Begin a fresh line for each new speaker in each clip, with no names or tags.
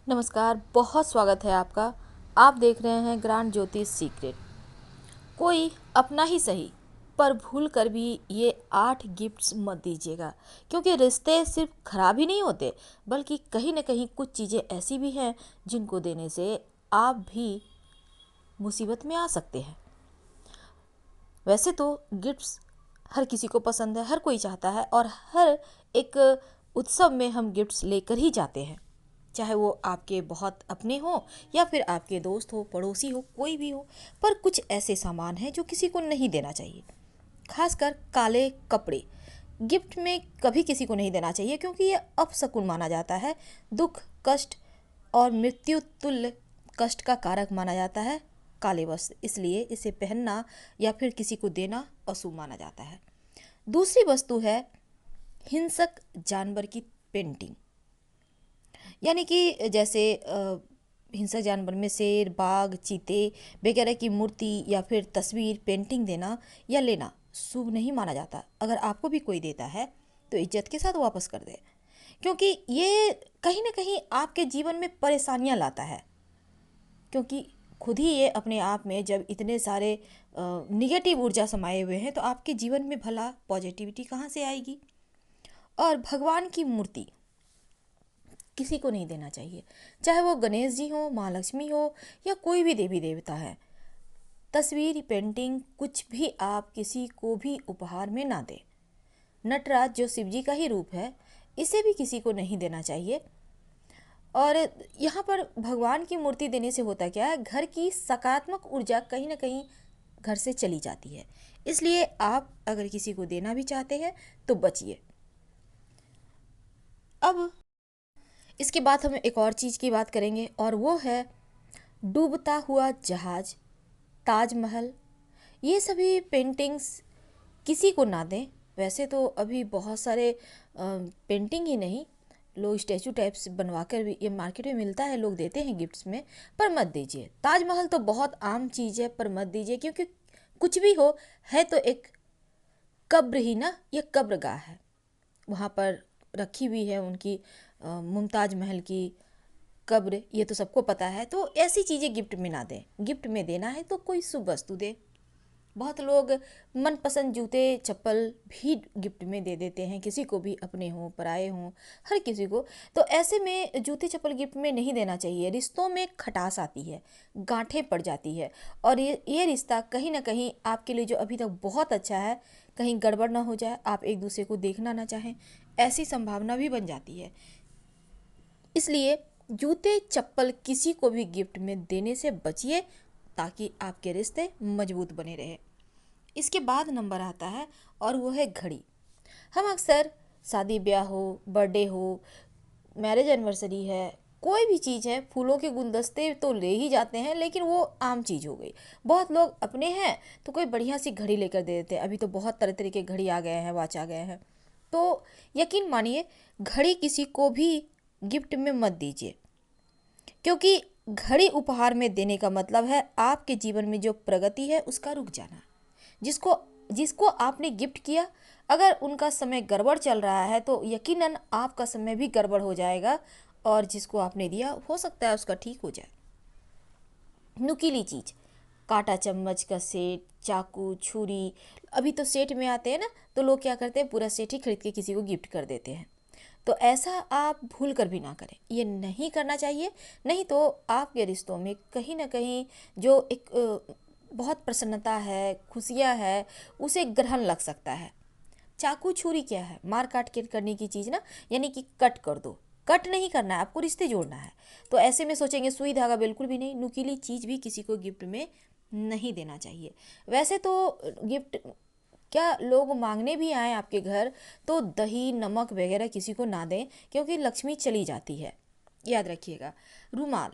नमस्कार, बहुत स्वागत है आपका। आप देख रहे हैं ग्रांड ज्योति सीक्रेट। कोई अपना ही सही, पर भूल कर भी ये 8 गिफ्ट्स मत दीजिएगा, क्योंकि रिश्ते सिर्फ खराब ही नहीं होते, बल्कि कहीं ना कहीं कुछ चीज़ें ऐसी भी हैं जिनको देने से आप भी मुसीबत में आ सकते हैं। वैसे तो गिफ्ट्स हर किसी को पसंद है, हर कोई चाहता है, और हर एक उत्सव में हम गिफ्ट्स लेकर ही जाते हैं, चाहे वो आपके बहुत अपने हो या फिर आपके दोस्त हो, पड़ोसी हो, कोई भी हो। पर कुछ ऐसे सामान हैं जो किसी को नहीं देना चाहिए, खासकर काले कपड़े। गिफ्ट में कभी किसी को नहीं देना चाहिए, क्योंकि ये अपशकुन माना जाता है। दुख, कष्ट और मृत्यु तुल्य कष्ट का कारक माना जाता है काले वस्त्र, इसलिए इसे पहनना या फिर किसी को देना अशुभ माना जाता है। दूसरी वस्तु है हिंसक जानवर की पेंटिंग, यानी कि जैसे हिंसक जानवर में शेर, बाघ, चीते वगैरह की मूर्ति या फिर तस्वीर पेंटिंग देना या लेना शुभ नहीं माना जाता। अगर आपको भी कोई देता है तो इज्जत के साथ वापस कर दे, क्योंकि ये कहीं ना कहीं आपके जीवन में परेशानियां लाता है। क्योंकि खुद ही ये अपने आप में जब इतने सारे निगेटिव ऊर्जा समाये हुए हैं, तो आपके जीवन में भला पॉजिटिविटी कहाँ से आएगी। और भगवान की मूर्ति किसी को नहीं देना चाहिए, चाहे वो गणेश जी हो, महालक्ष्मी हो, या कोई भी देवी देवता है। तस्वीर, पेंटिंग, कुछ भी आप किसी को भी उपहार में ना दें। नटराज जो शिव जी का ही रूप है, इसे भी किसी को नहीं देना चाहिए। और यहाँ पर भगवान की मूर्ति देने से होता क्या है, घर की सकारात्मक ऊर्जा कहीं ना कहीं घर से चली जाती है। इसलिए आप अगर किसी को देना भी चाहते हैं तो बचिए। अब इसके बाद हम एक और चीज़ की बात करेंगे, और वो है डूबता हुआ जहाज, ताजमहल। ये सभी पेंटिंग्स किसी को ना दें। वैसे तो अभी बहुत सारे पेंटिंग ही नहीं, लोग स्टैचू टाइप्स बनवा कर भी, ये मार्केट में मिलता है, लोग देते हैं गिफ्ट्स में। पर मत दीजिए। ताजमहल तो बहुत आम चीज़ है, पर मत दीजिए, क्योंकि कुछ भी हो, है तो एक कब्र ही ना, ये कब्रगाह है। वहाँ पर रखी हुई है उनकी मुमताज महल की कब्र, ये तो सबको पता है। तो ऐसी चीज़ें गिफ्ट में ना दें। गिफ्ट में देना है तो कोई शुभ वस्तु दे। बहुत लोग मनपसंद जूते चप्पल भी गिफ्ट में दे देते हैं, किसी को भी, अपने हों पराए हों, हर किसी को। तो ऐसे में जूते चप्पल गिफ्ट में नहीं देना चाहिए। रिश्तों में खटास आती है, गांठें पड़ जाती है, और ये रिश्ता कहीं ना कहीं आपके लिए जो अभी तक बहुत अच्छा है, कहीं गड़बड़ ना हो जाए, आप एक दूसरे को देखना ना चाहें, ऐसी संभावना भी बन जाती है। इसलिए जूते चप्पल किसी को भी गिफ्ट में देने से बचिए, ताकि आपके रिश्ते मजबूत बने रहे। इसके बाद नंबर आता है, और वो है घड़ी। हम अक्सर शादी ब्याह हो, बर्थडे हो, मैरिज एनिवर्सरी है, कोई भी चीज़ है, फूलों के गुलदस्ते तो ले ही जाते हैं, लेकिन वो आम चीज़ हो गई। बहुत लोग अपने हैं तो कोई बढ़िया सी घड़ी लेकर दे देते हैं। अभी तो बहुत तरह तरह के घड़ी आ गए हैं, वॉच आ गए हैं। तो यकीन मानिए, घड़ी किसी को भी गिफ्ट में मत दीजिए, क्योंकि घड़ी उपहार में देने का मतलब है आपके जीवन में जो प्रगति है उसका रुक जाना। जिसको जिसको आपने गिफ्ट किया, अगर उनका समय गड़बड़ चल रहा है तो यकीनन आपका समय भी गड़बड़ हो जाएगा, और जिसको आपने दिया हो सकता है उसका ठीक हो जाए। नुकीली चीज़, कांटा चम्मच का सेट, चाकू, छुरी, अभी तो सेट में आते हैं ना, तो लोग क्या करते हैं, पूरा सेट ही खरीद के किसी को गिफ्ट कर देते हैं। तो ऐसा आप भूल कर भी ना करें, ये नहीं करना चाहिए। नहीं तो आपके रिश्तों में कहीं ना कहीं जो एक बहुत प्रसन्नता है, खुशियाँ है, उसे ग्रहण लग सकता है। चाकू छुरी क्या है, मार काट के करने की चीज़ ना, यानी कि कट कर दो। कट नहीं करना है आपको, रिश्ते जोड़ना है। तो ऐसे में सोचेंगे सुई धागा, बिल्कुल भी नहीं। नुकीली चीज़ भी किसी को गिफ्ट में नहीं देना चाहिए। वैसे तो गिफ्ट क्या, लोग मांगने भी आए आपके घर तो दही नमक वगैरह किसी को ना दें, क्योंकि लक्ष्मी चली जाती है। याद रखिएगा। रुमाल,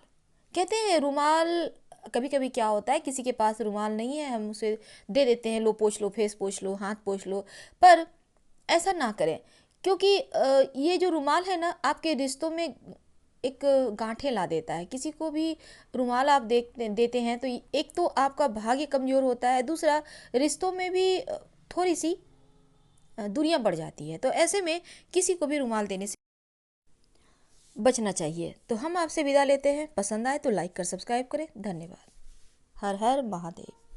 कहते हैं रुमाल, कभी कभी क्या होता है, किसी के पास रुमाल नहीं है, हम उसे दे देते हैं, लो पोंछ लो, फेस पोंछ लो, हाथ पोंछ लो। पर ऐसा ना करें, क्योंकि ये जो रुमाल है ना, आपके रिश्तों में एक गांठें ला देता है। किसी को भी रुमाल आप देते हैं तो एक तो आपका भाग्य कमज़ोर होता है, दूसरा रिश्तों में भी थोड़ी सी दूरियां बढ़ जाती है। तो ऐसे में किसी को भी रुमाल देने से बचना चाहिए। तो हम आपसे विदा लेते हैं। पसंद आए तो लाइक कर सब्सक्राइब करें। धन्यवाद। हर हर महादेव।